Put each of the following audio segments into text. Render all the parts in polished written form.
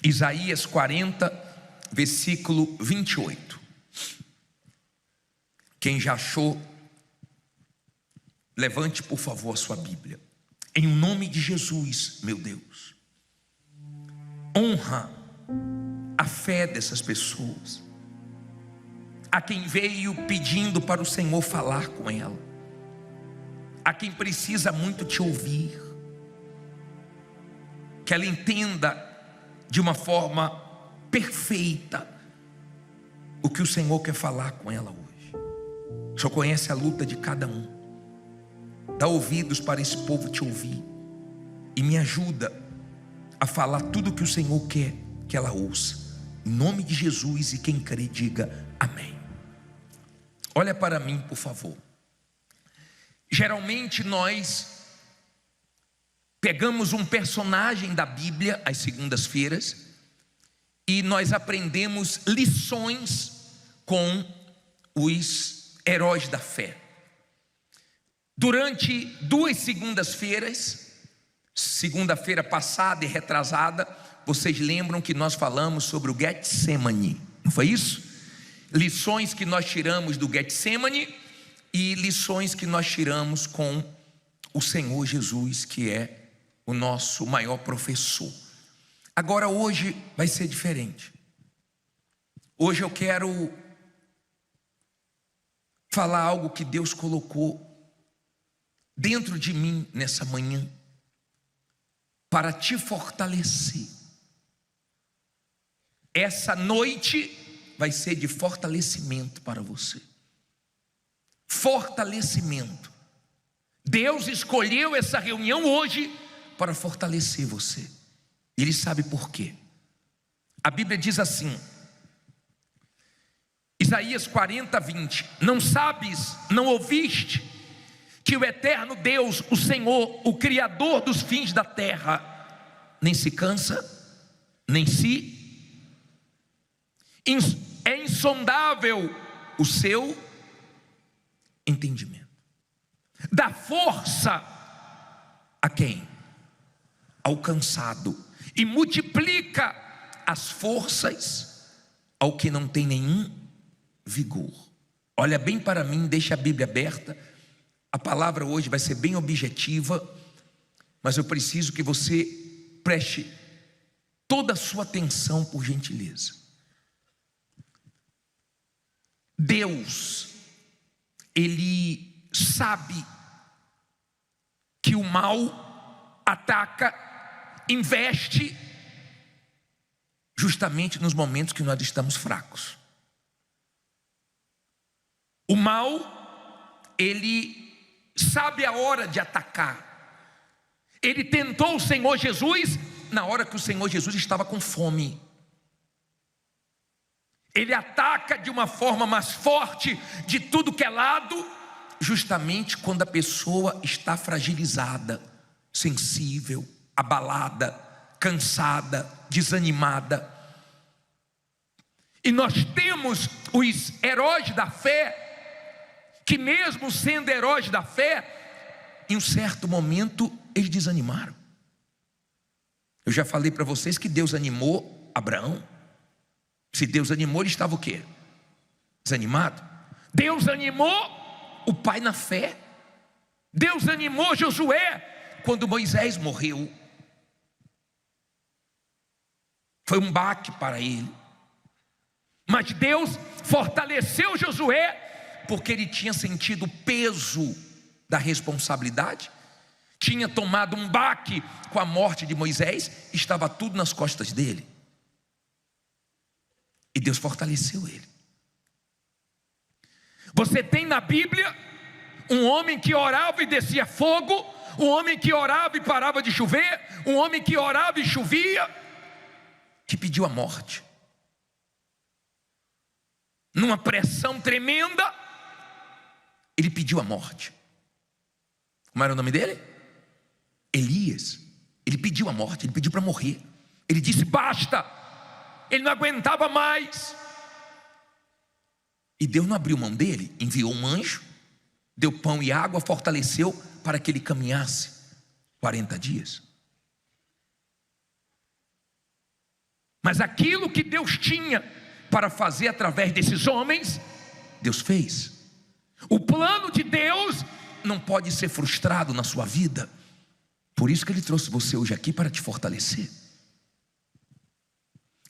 Isaías 40, versículo 28. Quem já achou, levante por favor a sua Bíblia. Em nome de Jesus, meu Deus, honra a fé dessas pessoas, a quem veio pedindo para o Senhor falar com ela, a quem precisa muito te ouvir, que ela entenda de uma forma perfeita o que o Senhor quer falar com ela hoje. O Senhor conhece a luta de cada um. Dá ouvidos para esse povo te ouvir e me ajuda a falar tudo o que o Senhor quer que ela ouça. Em nome de Jesus, e quem crê diga amém. Olha para mim, por favor. Geralmente nós pegamos um personagem da Bíblia às segundas-feiras e nós aprendemos lições com os heróis da fé. Durante 2 segundas-feiras, segunda-feira passada e retrasada, vocês lembram que nós falamos sobre o Getsemane, não foi isso? Lições que nós tiramos do Getsemane e lições que nós tiramos com o Senhor Jesus, que é o nosso maior professor. Agora hoje vai ser diferente. Hoje eu quero falar algo que Deus colocou dentro de mim nessa manhã, para te fortalecer. Essa noite vai ser de fortalecimento para você. Fortalecimento. Deus escolheu essa reunião hoje para fortalecer você. Ele sabe por quê. A Bíblia diz assim, Isaías 40, 20: não sabes, não ouviste, que o eterno Deus, o Senhor, o Criador dos fins da terra, nem se cansa, nem é insondável o seu entendimento. Dá força a quem? Ao cansado, e multiplica as forças ao que não tem nenhum vigor. Olha bem para mim, deixa a Bíblia aberta. A palavra hoje vai ser bem objetiva, mas eu preciso que você preste toda a sua atenção, por gentileza. Deus, Ele sabe que o mal ataca, investe justamente nos momentos que nós estamos fracos. O mal, ele sabe a hora de atacar. Ele tentou o Senhor Jesus na hora que o Senhor Jesus estava com fome. Ele ataca de uma forma mais forte, de tudo que é lado, justamente quando a pessoa está fragilizada, sensível, abalada, cansada, desanimada. E nós temos os heróis da fé, que mesmo sendo heróis da fé, em um certo momento eles desanimaram. Eu já falei para vocês que Deus animou Abraão. Se Deus animou, ele estava o quê? Desanimado. Deus animou o pai na fé. Deus animou Josué quando Moisés morreu. Foi um baque para ele. Mas Deus fortaleceu Josué, porque ele tinha sentido o peso da responsabilidade, tinha tomado um baque com a morte de Moisés, estava tudo nas costas dele. E Deus fortaleceu ele. Você tem na Bíblia um homem que orava e descia fogo, um homem que orava e parava de chover, um homem que orava e chovia, que pediu a morte. Numa pressão tremenda, ele pediu a morte. Como era o nome dele? Elias. Ele pediu a morte, ele pediu para morrer. Ele disse basta. Ele não aguentava mais. E Deus não abriu mão dele, enviou um anjo, deu pão e água, fortaleceu para que ele caminhasse 40 dias. Mas aquilo que Deus tinha para fazer através desses homens, Deus fez. O plano de Deus não pode ser frustrado na sua vida. Por isso que Ele trouxe você hoje aqui, para te fortalecer.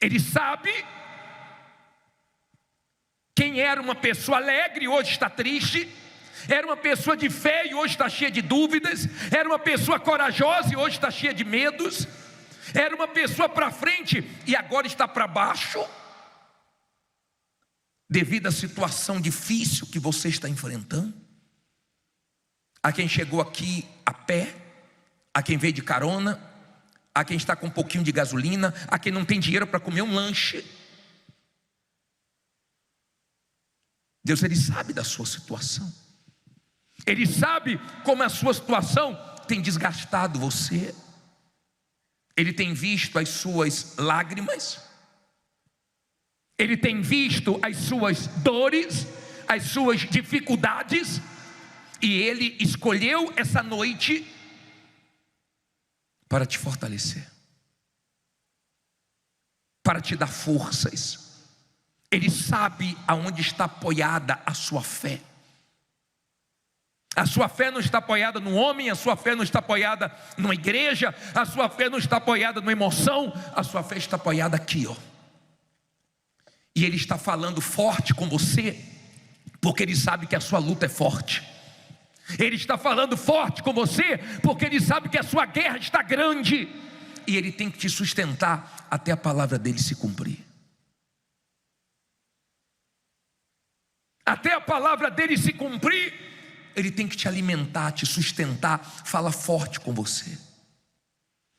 Ele sabe quem era uma pessoa alegre e hoje está triste, era uma pessoa de fé e hoje está cheia de dúvidas, era uma pessoa corajosa e hoje está cheia de medos, era uma pessoa para frente e agora está para baixo, devido à situação difícil que você está enfrentando. Há quem chegou aqui a pé, há quem veio de carona, há quem está com um pouquinho de gasolina, há quem não tem dinheiro para comer um lanche. Deus, Ele sabe da sua situação. Ele sabe como a sua situação tem desgastado você. Ele tem visto as suas lágrimas, Ele tem visto as suas dores, as suas dificuldades, e Ele escolheu essa noite para te fortalecer, para te dar forças. Ele sabe aonde está apoiada a sua fé. A sua fé não está apoiada no homem, a sua fé não está apoiada numa igreja, a sua fé não está apoiada numa emoção, a sua fé está apoiada aqui, ó. E Ele está falando forte com você, porque Ele sabe que a sua luta é forte. Ele está falando forte com você, porque Ele sabe que a sua guerra está grande, e Ele tem que te sustentar até a palavra dEle se cumprir. Até a palavra dEle se cumprir, Ele tem que te alimentar, te sustentar, fala forte com você.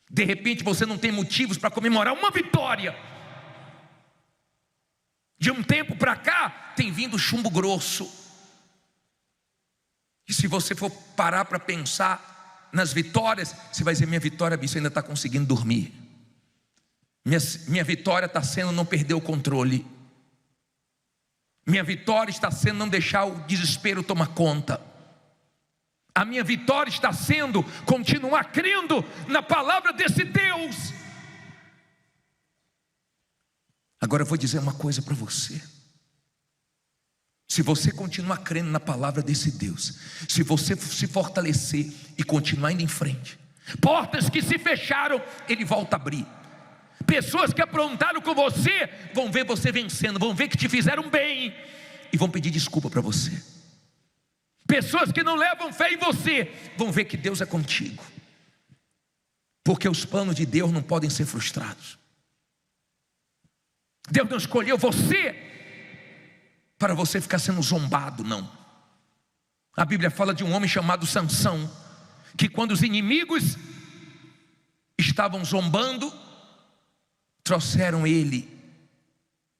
De repente você não tem motivos para comemorar uma vitória. De um tempo para cá, tem vindo chumbo grosso. E se você for parar para pensar nas vitórias, você vai dizer: minha vitória, bicho, ainda está conseguindo dormir. Minha vitória está sendo não perder o controle. Minha vitória está sendo não deixar o desespero tomar conta. A minha vitória está sendo continuar crendo na palavra desse Deus. Agora eu vou dizer uma coisa para você. Se você continuar crendo na palavra desse Deus, se você se fortalecer e continuar indo em frente, portas que se fecharam, Ele volta a abrir. Pessoas que aprontaram com você vão ver você vencendo, vão ver que te fizeram bem e vão pedir desculpa para você. Pessoas que não levam fé em você vão ver que Deus é contigo, porque os planos de Deus não podem ser frustrados. Deus não escolheu você para você ficar sendo zombado, não. A Bíblia fala de um homem chamado Sansão, que quando os inimigos estavam zombando, trouxeram ele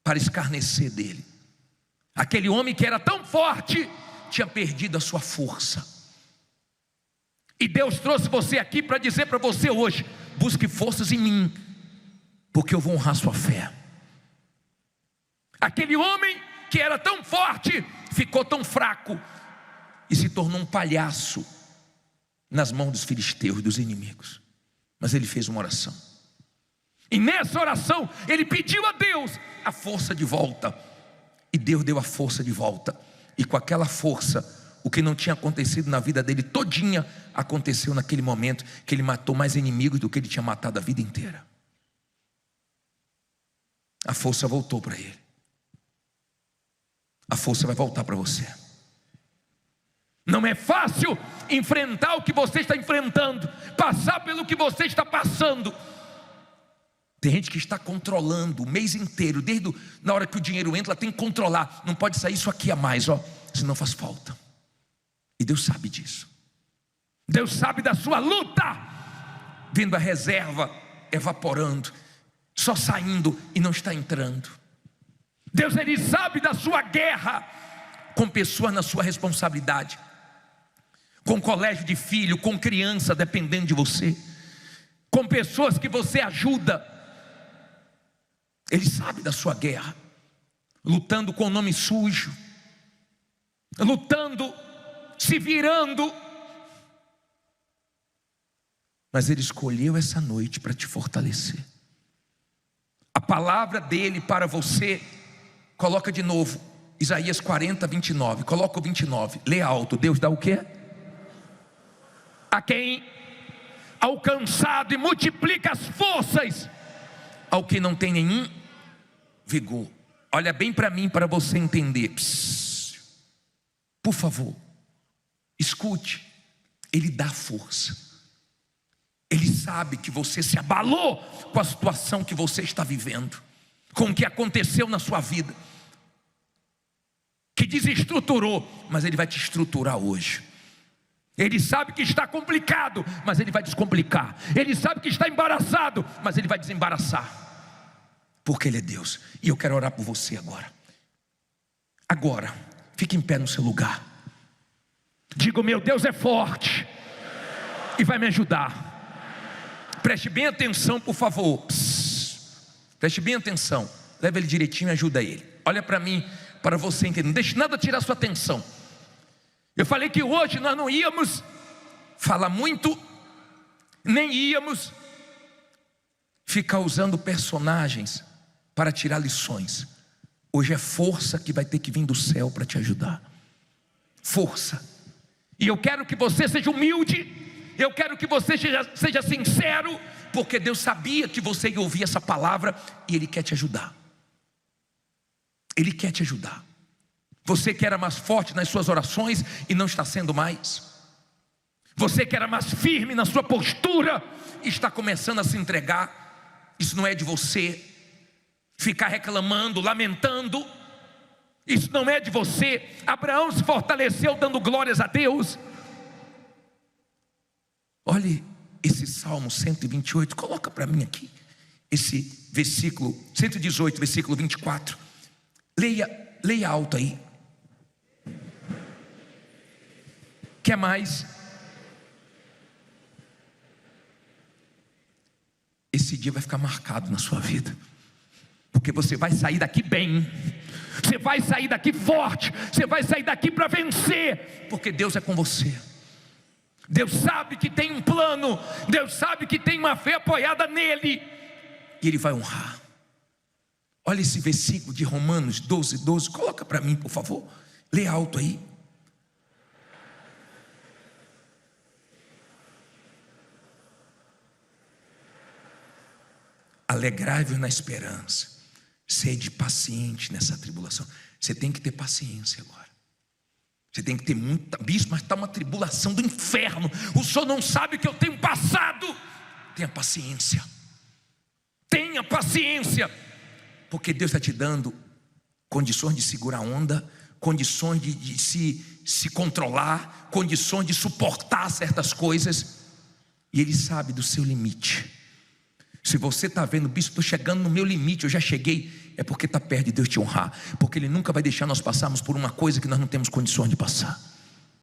para escarnecer dele. Aquele homem que era tão forte tinha perdido a sua força. E Deus trouxe você aqui para dizer para você hoje: busque forças em mim, porque eu vou honrar sua fé. Aquele homem que era tão forte ficou tão fraco e se tornou um palhaço nas mãos dos filisteus, dos inimigos. Mas ele fez uma oração, e nessa oração ele pediu a Deus a força de volta, e Deus deu a força de volta. E com aquela força, o que não tinha acontecido na vida dele todinha, aconteceu naquele momento, que ele matou mais inimigos do que ele tinha matado a vida inteira. A força voltou para ele. A força vai voltar para você. Não é fácil enfrentar o que você está enfrentando, passar pelo que você está passando. Tem gente que está controlando o mês inteiro, desde na hora que o dinheiro entra, ela tem que controlar. Não pode sair isso aqui a mais, ó, senão faz falta. E Deus sabe disso. Deus sabe da sua luta, vendo a reserva evaporando, só saindo e não está entrando. Deus, Ele sabe da sua guerra com pessoas na sua responsabilidade, com colégio de filho, com criança dependendo de você, com pessoas que você ajuda. Ele sabe da sua guerra, lutando com o nome sujo, lutando, se virando. Mas Ele escolheu essa noite para te fortalecer. A palavra dele para você. Coloca de novo, Isaías 40, 29. Coloca o 29, lê alto. Deus dá o quê? A quem alcançado e multiplica as forças, ao que não tem nenhum vigor. Olha bem para mim, para você entender. Por favor, escute. Ele dá força. Ele sabe que você se abalou com a situação que você está vivendo, com o que aconteceu na sua vida, que desestruturou, mas Ele vai te estruturar hoje. Ele sabe que está complicado, mas Ele vai descomplicar. Ele sabe que está embaraçado, mas Ele vai desembaraçar, porque Ele é Deus. E eu quero orar por você agora. Agora, fique em pé no seu lugar. Diga: meu Deus é forte e vai me ajudar. Preste bem atenção, por favor. Preste bem atenção. Leva ele direitinho e ajuda ele. Olha para mim, para você entender. Não deixe nada tirar sua atenção. Eu falei que hoje nós não íamos falar muito, nem íamos ficar usando personagens para tirar lições. Hoje é força que vai ter que vir do céu para te ajudar. Força. E eu quero que você seja humilde. Eu quero que você seja sincero, porque Deus sabia que você ia ouvir essa palavra e Ele quer te ajudar. Ele quer te ajudar. Você que era mais forte nas suas orações e não está sendo mais. Você que era mais firme na sua postura e está começando a se entregar. Isso não é de você ficar reclamando, lamentando. Isso não é de você. Abraão se fortaleceu dando glórias a Deus. Olhe esse Salmo 128, coloca para mim aqui, esse versículo 118, versículo 24. Leia alto aí. Quer mais? Esse dia vai ficar marcado na sua vida, porque você vai sair daqui bem. Você vai sair daqui forte. Você vai sair daqui para vencer, porque Deus é com você. Deus sabe que tem um plano. Deus sabe que tem uma fé apoiada nele, e Ele vai honrar. Olha esse versículo de Romanos 12, 12. Coloca para mim, por favor. Lê alto aí. Alegrai-vos na esperança, sede paciente nessa tribulação. Você tem que ter paciência agora. Você tem que ter muita. Bispo, mas está uma tribulação do inferno. O senhor não sabe o que eu tenho passado. Tenha paciência. Tenha paciência. Porque Deus está te dando condições de segurar a onda, condições de se controlar, condições de suportar certas coisas. E Ele sabe do seu limite. Se você está vendo, bispo, estou chegando no meu limite, eu já cheguei, é porque está perto de Deus te honrar. Porque Ele nunca vai deixar nós passarmos por uma coisa que nós não temos condições de passar.